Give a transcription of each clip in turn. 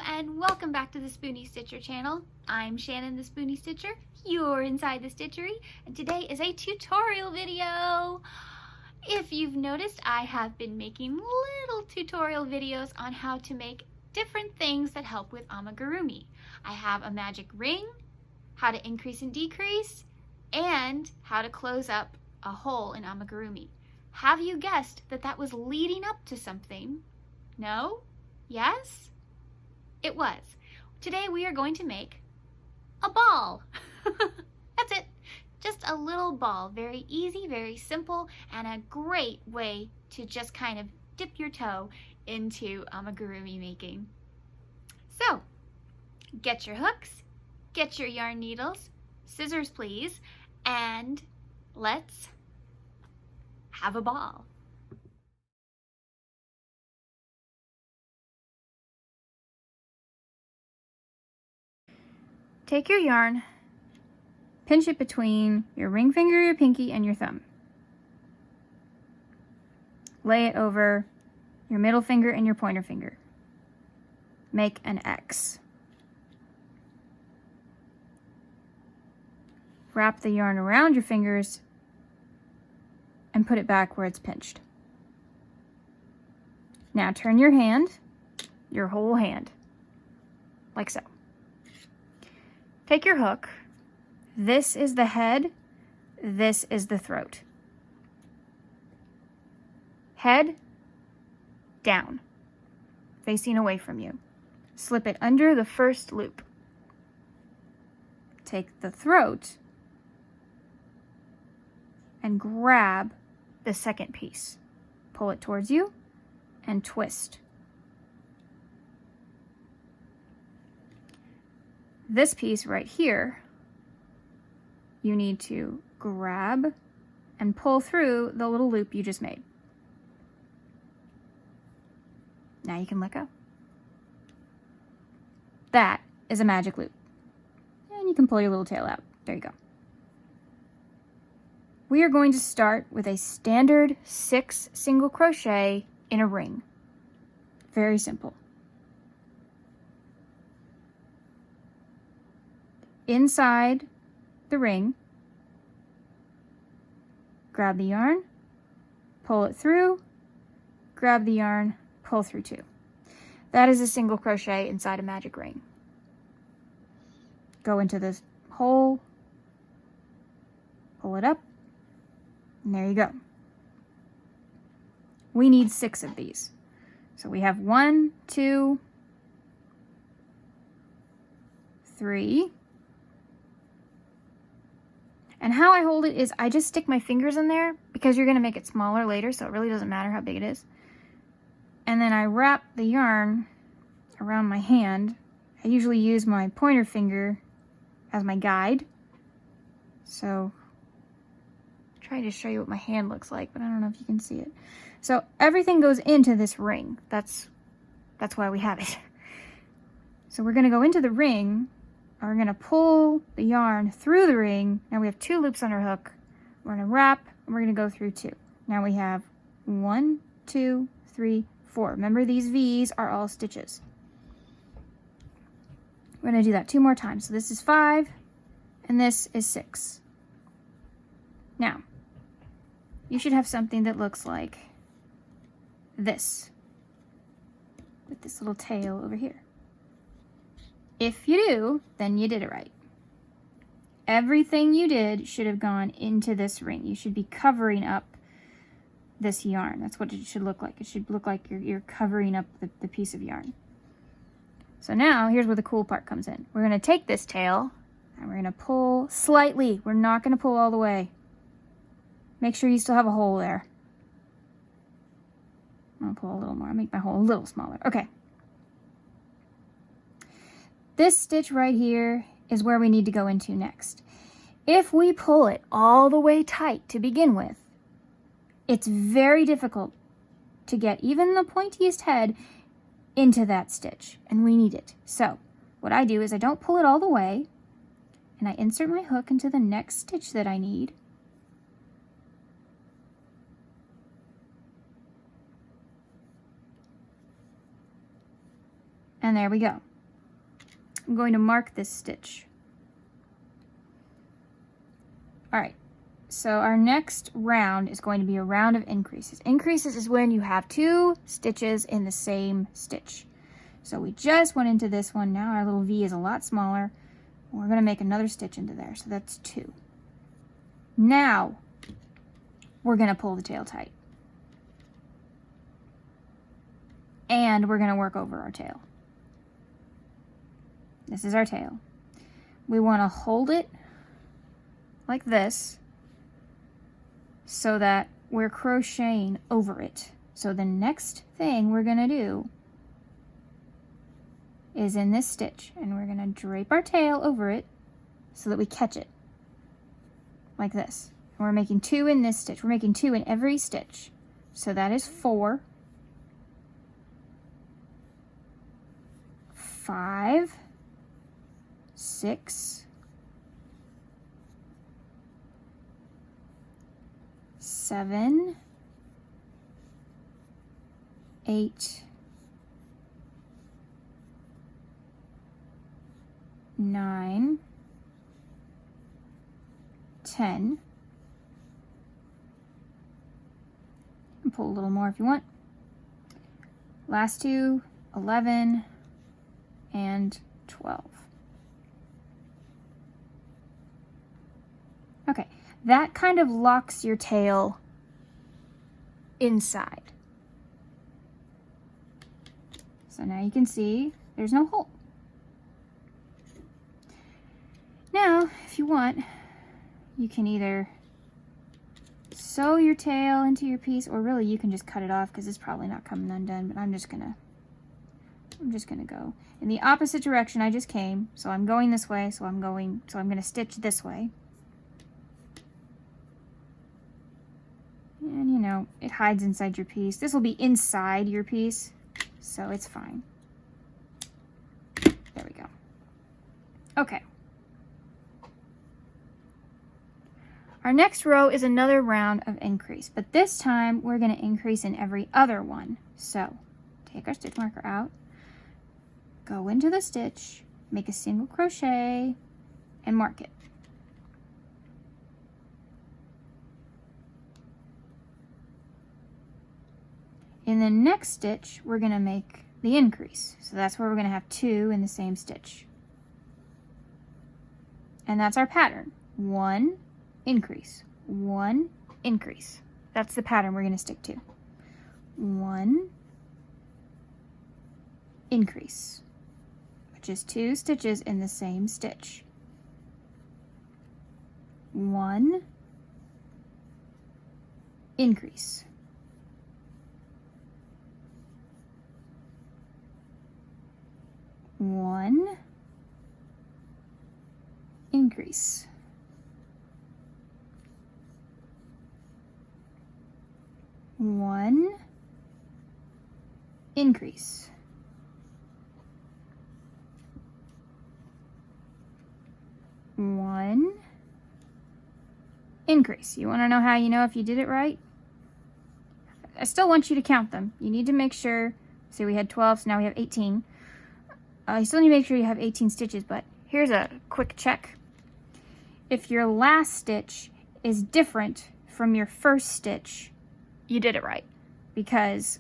and welcome back to the Spoonie Stitcher channel. I'm Shannon the Spoonie Stitcher. You're inside the stitchery, and today is a tutorial video. If you've noticed, I have been making little tutorial videos on how to make different things that help with amigurumi. I have a magic ring, how to increase and decrease, and how to close up a hole in amigurumi. Have you guessed that that was leading up to something? No? Yes? It was. Today we are going to make a ball. That's it. Just a little ball. Very easy, very simple, and a great way to just kind of dip your toe into amigurumi making. So, get your hooks, get your yarn needles, scissors please, and let's have a ball. Take your yarn, pinch it between your ring finger, your pinky, and your thumb. Lay it over your middle finger and your pointer finger. Make an X. Wrap the yarn around your fingers and put it back where it's pinched. Now turn your hand, your whole hand, like so. Take your hook. This is the head, this is the throat. Head down, facing away from you. Slip it under the first loop. Take the throat and grab the second piece. Pull it towards you and twist. This piece right here, you need to grab and pull through the little loop you just made. Now you can let go. That is a magic loop. And you can pull your little tail out. There you go. We are going to start with a standard 6 single crochet in a ring. Very simple. Inside the ring, grab the yarn, pull it through, grab the yarn, pull through 2. That is a single crochet inside a magic ring. Go into this hole, pull it up, and there you go. We need 6 of these. So we have 1, 2, 3. And how I hold it is I just stick my fingers in there because you're going to make it smaller later, so it really doesn't matter how big it is. And then I wrap the yarn around my hand. I usually use my pointer finger as my guide. So I'm trying to show you what my hand looks like, but I don't know if you can see it. So everything goes into this ring. That's why we have it. So we're going to go into the ring. We're going to pull the yarn through the ring. Now we have 2 loops on our hook. We're going to wrap, and we're going to go through 2. Now we have 1, 2, 3, 4. Remember, these V's are all stitches. We're going to do that 2 more times. So this is 5, and this is 6. Now, you should have something that looks like this, with this little tail over here. If you do, then you did it right. Everything you did should have gone into this ring. You should be covering up this yarn. That's what it should look like. It should look like you're covering up the piece of yarn. So now, here's where the cool part comes in. We're going to take this tail, and we're going to pull slightly. We're not going to pull all the way. Make sure you still have a hole there. I'll pull a little more. I'll make my hole a little smaller. Okay. This stitch right here is where we need to go into next. If we pull it all the way tight to begin with, it's very difficult to get even the pointiest head into that stitch, and we need it. So what I do is I don't pull it all the way, and I insert my hook into the next stitch that I need. And there we go. I'm going to mark this stitch. All right, so our next round is going to be a round of increases. Increases is when you have 2 stitches in the same stitch. So we just went into this one. Now our little V is a lot smaller. We're going to make another stitch into there, so that's 2. Now we're going to pull the tail tight. And we're going to work over our tail. This is our tail. We want to hold it like this so that we're crocheting over it. So the next thing we're going to do is in this stitch, and we're going to drape our tail over it so that we catch it like this. And we're making 2 in this stitch. We're making 2 in every stitch. So that is 4, 5, 6, 7, 8, 9, 10. And pull a little more if you want. Last 2, 11, and 12. Okay, that kind of locks your tail inside. So now you can see there's no hole. Now, if you want, you can either sew your tail into your piece, or really you can just cut it off because it's probably not coming undone, but I'm just gonna go in the opposite direction I just came. So I'm going this way, so I'm gonna stitch this way. And you know, it hides inside your piece. This will be inside your piece, so it's fine. There we go. Okay. Our next row is another round of increase, but this time we're going to increase in every other one. So take our stitch marker out, go into the stitch, make a single crochet, and mark it. In the next stitch, we're going to make the increase. So that's where we're going to have 2 in the same stitch. And that's our pattern. 1, increase, 1, increase. That's the pattern we're going to stick to. 1, increase, which is 2 stitches in the same stitch. 1, increase. 1, increase. 1, increase. 1, increase. You want to know how you know if you did it right? I still want you to count them. You need to make sure, see we had 12, so now we have 18. You still need to make sure you have 18 stitches, but here's a quick check. If your last stitch is different from your first stitch, you did it right, because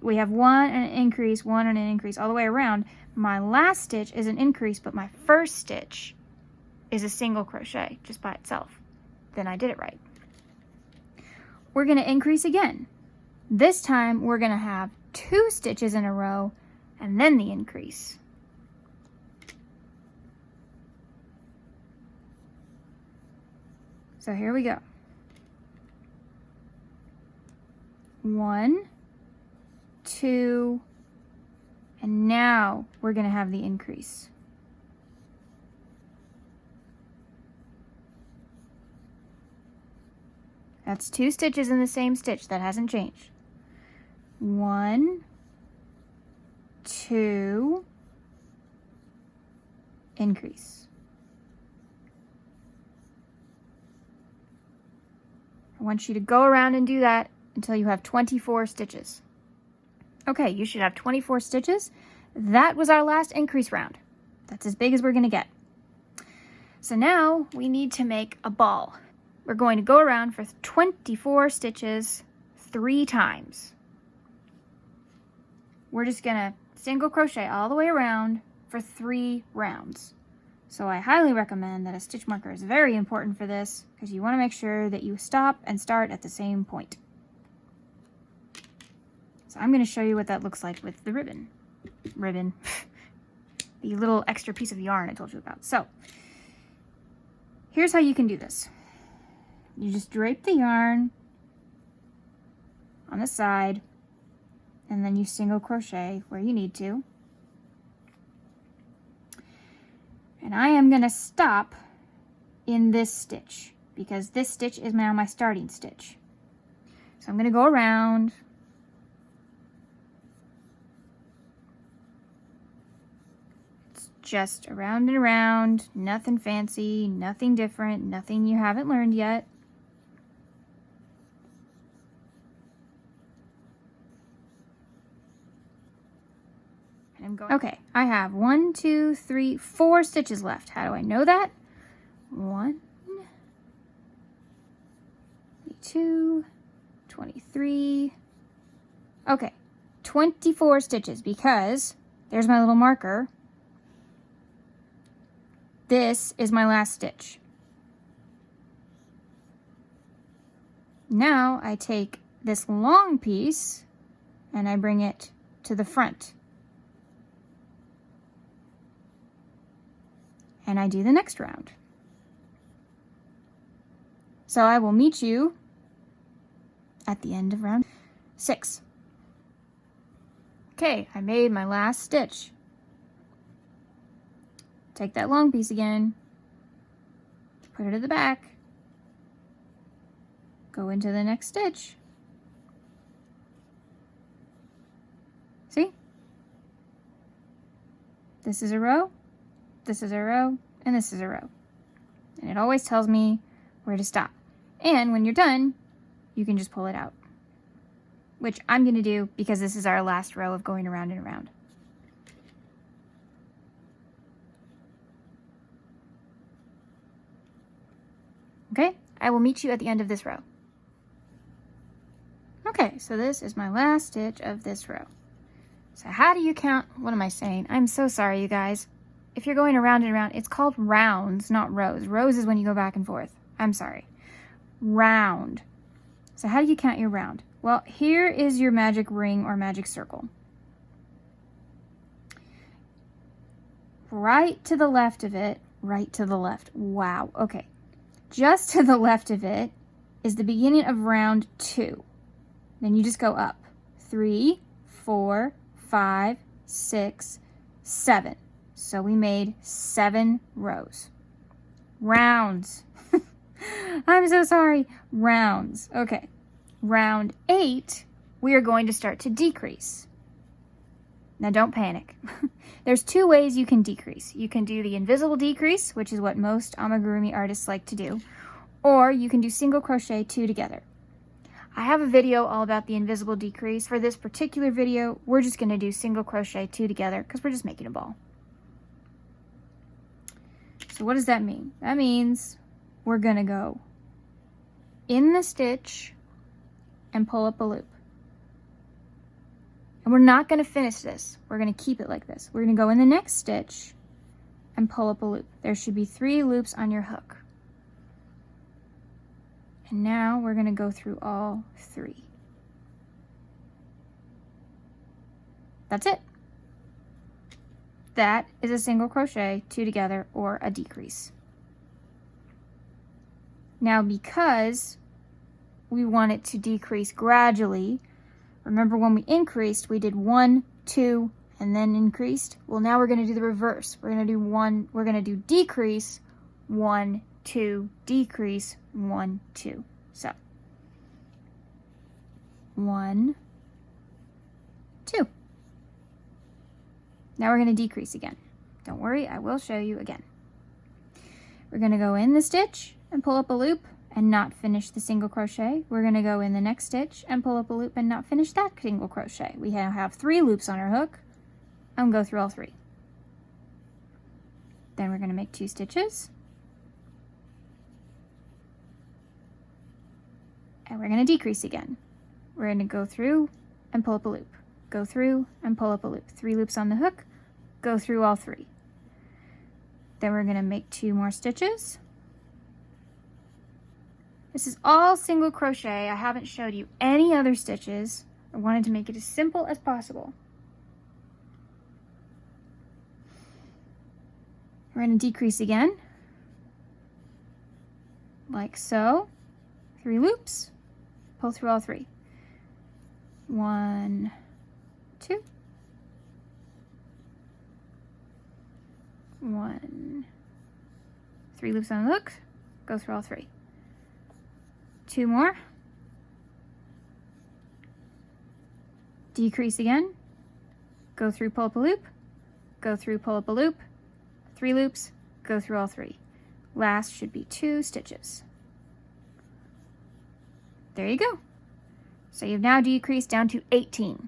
we have 1 and an increase, 1 and an increase all the way around. My last stitch is an increase, but my first stitch is a single crochet just by itself. Then I did it right. We're going to increase again. This time we're going to have 2 stitches in a row and then the increase. So here we go. 1, 2, and now we're going to have the increase. That's 2 stitches in the same stitch. That hasn't changed. 1, 2, increase. I want you to go around and do that until you have 24 stitches. Okay, you should have 24 stitches. That was our last increase round. That's as big as we're going to get. So now we need to make a ball. We're going to go around for 24 stitches 3 times. We're just going to single crochet all the way around for 3 rounds. So I highly recommend that a stitch marker is very important for this because you want to make sure that you stop and start at the same point. So I'm going to show you what that looks like with the ribbon. The little extra piece of yarn I told you about. So here's how you can do this. You just drape the yarn on the side and then you single crochet where you need to. And I am going to stop in this stitch because this stitch is now my starting stitch. So I'm going to go around. It's just around and around, nothing fancy, nothing different, nothing you haven't learned yet. Okay, I have 1, 2, 3, 4 stitches left. How do I know that? 1, 2, 23. Okay, 24 stitches because there's my little marker. This is my last stitch. Now I take this long piece and I bring it to the front. And I do the next round. So I will meet you at the end of round 6. Okay, I made my last stitch. Take that long piece again, put it at the back, go into the next stitch. See? This is a row. This is a row, and this is a row. And it always tells me where to stop. And when you're done, you can just pull it out. Which I'm going to do because this is our last row of going around and around. Okay, I will meet you at the end of this row. Okay, so this is my last stitch of this row. So how do you count? What am I saying? I'm so sorry, you guys. If you're going around and around, it's called rounds, not rows. Rows is when you go back and forth. I'm sorry. Round. So how do you count your round? Well, here is your magic ring or magic circle. Right to the left of it, right to the left. Wow, okay. Just to the left of it is the beginning of round 2. Then you just go up. 3, 4, 5, 6, 7. So we made 7 rows. Rounds. I'm so sorry. Rounds. Okay. Round 8, we are going to start to decrease. Now don't panic. There's 2 ways you can decrease. You can do the invisible decrease, which is what most amigurumi artists like to do, or you can do single crochet 2 together. I have a video all about the invisible decrease. For this particular video, we're just going to do single crochet 2 together because we're just making a ball. So what does that mean? That means we're going to go in the stitch and pull up a loop. And we're not going to finish this. We're going to keep it like this. We're going to go in the next stitch and pull up a loop. There should be 3 loops on your hook. And now we're going to go through all 3. That's it. That is a single crochet 2 together or a decrease. Now because we want it to decrease gradually, remember when we increased we did 1, 2 and then increased? Well, now we're going to do the reverse. We're going to do decrease 1, 2, decrease 1, 2. So 1, 2. Now we're going to decrease again. Don't worry, I will show you again. We're going to go in the stitch and pull up a loop and not finish the single crochet. We're going to go in the next stitch and pull up a loop and not finish that single crochet. We now have 3 loops on our hook. I'm going to go through all 3. Then we're going to make 2 stitches. And we're going to decrease again. We're going to go through and pull up a loop. Go through and pull up a loop. 3 loops on the hook. Go through all 3. Then we're going to make 2 more stitches. This is all single crochet. I haven't showed you any other stitches. I wanted to make it as simple as possible. We're going to decrease again, like so. 3 loops, pull through all 3. 1, 2, 1, 3 loops on the hook, go through all 3. 2 more, decrease again, go through, pull up a loop, go through, pull up a loop, 3 loops, go through all 3. Last should be 2 stitches. There you go. So you've now decreased down to 18.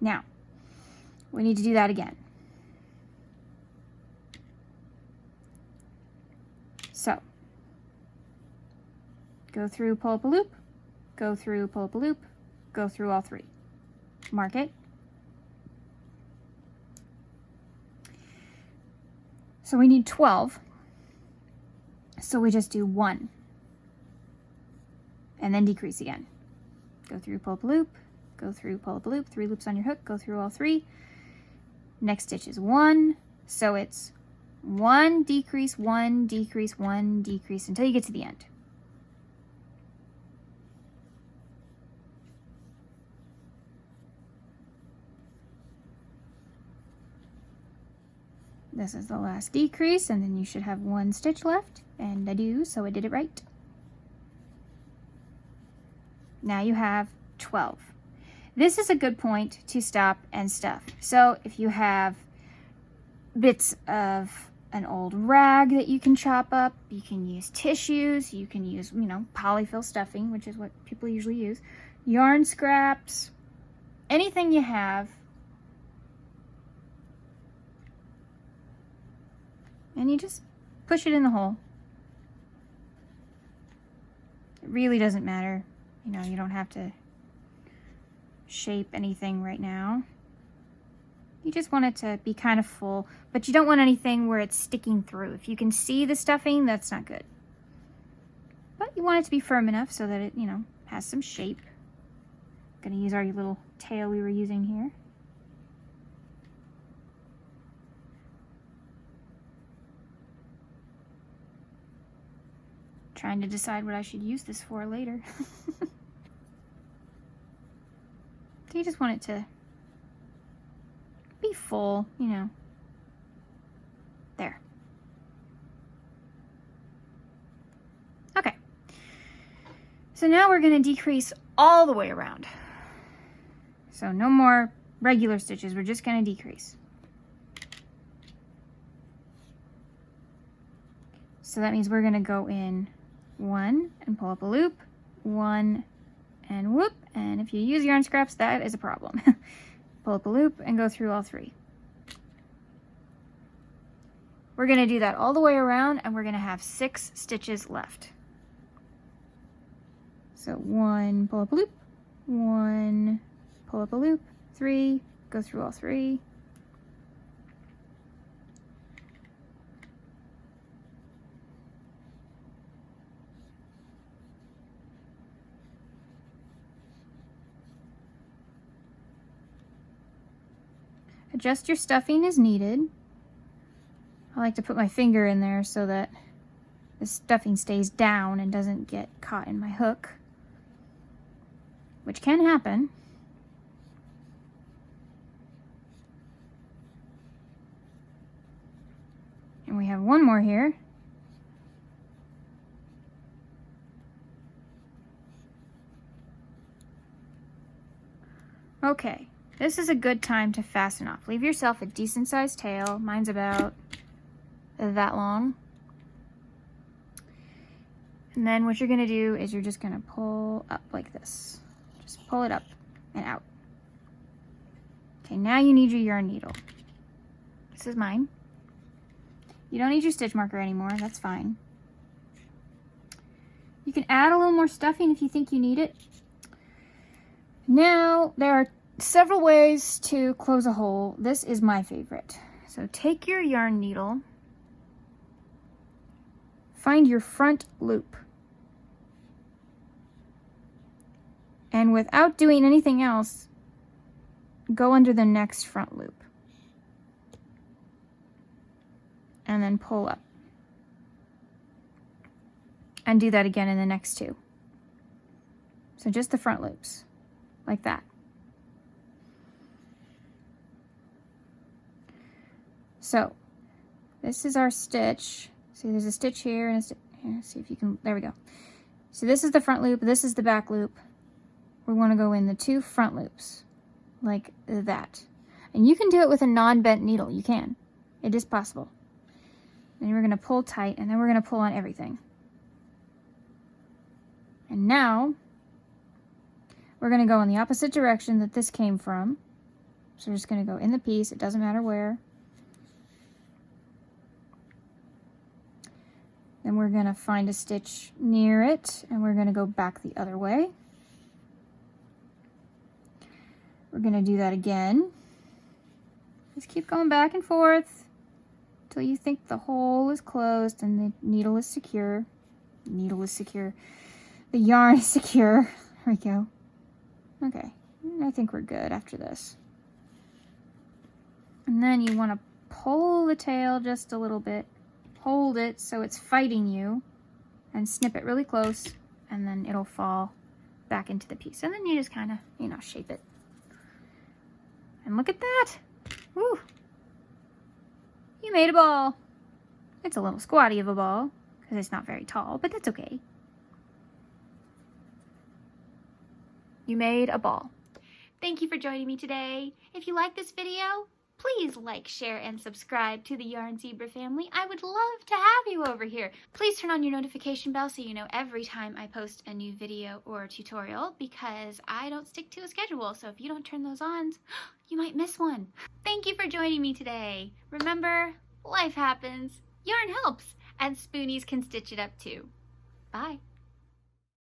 Now, we need to do that again. So, go through, pull up a loop, go through, pull up a loop, go through all 3. Mark it. So we need 12. So we just do 1. And then decrease again. Go through, pull up a loop, go through, pull up a loop, 3 loops on your hook, go through all 3. Next stitch is 1. So it's 1, decrease, 1, decrease, 1, decrease until you get to the end. This is the last decrease, and then you should have 1 stitch left, and I do, so I did it right. Now you have 12. This is a good point to stop and stuff. So if you have bits of an old rag that you can chop up, you can use tissues, you can use, polyfill stuffing, which is what people usually use, yarn scraps, anything you have, and you just push it in the hole. It really doesn't matter. You don't have to shape anything right now. You just want it to be kind of full, but you don't want anything where it's sticking through. If you can see the stuffing, that's not good. But you want it to be firm enough so that it, has some shape. I'm gonna use our little tail we were using here. Trying to decide what I should use this for later. So you just want it to be full, there. Okay. So now we're going to decrease all the way around. So no more regular stitches, we're just going to decrease. So that means we're going to go in 1 and pull up a loop, 1 and whoop, and if you use yarn scraps, that is a problem. Pull up a loop and go through all 3. We're going to do that all the way around, and we're going to have 6 stitches left. So 1, pull up a loop, 1, pull up a loop, 3, go through all 3. Adjust your stuffing as needed. I like to put my finger in there so that the stuffing stays down and doesn't get caught in my hook, which can happen. And we have 1 more here. Okay. This is a good time to fasten off. Leave yourself a decent sized tail. Mine's about that long. And then what you're going to do is you're just going to pull up like this. Just pull it up and out. Okay, now you need your yarn needle. This is mine. You don't need your stitch marker anymore. That's fine. You can add a little more stuffing if you think you need it. Now, there are several ways to close a hole. This is my favorite. So take your yarn needle, find your front loop, and without doing anything else, go under the next front loop. And then pull up. And do that again in the next two. So just the front loops, like that. So this is our stitch. See, there's a stitch here and a stitch here. See if you can, there we go. So this is the front loop, this is the back loop. We want to go in the two front loops, like that. And you can do it with a non-bent needle, you can. It is possible. Then we're going to pull tight, and then we're going to pull on everything. And now, we're going to go in the opposite direction that this came from. So we're just going to go in the piece, it doesn't matter where. Then we're going to find a stitch near it, and we're going to go back the other way. We're going to do that again. Just keep going back and forth until you think the hole is closed and the needle is secure. Needle is secure. The yarn is secure. There we go. Okay, I think we're good after this. And then you want to pull the tail just a little bit. Hold it so it's fighting you. And snip it really close. And then it'll fall back into the piece. And then you just kind of, you know, shape it. And look at that. Woo! You made a ball. It's a little squatty of a ball because it's not very tall, but that's okay. You made a ball. Thank you for joining me today. If you like this video, please like, share, and subscribe to the Yarn Zebra family. I would love to have you over here. Please turn on your notification bell so you know every time I post a new video or tutorial, because I don't stick to a schedule. So if you don't turn those on, you might miss one. Thank you for joining me today. Remember, life happens, yarn helps, and spoonies can stitch it up too. Bye.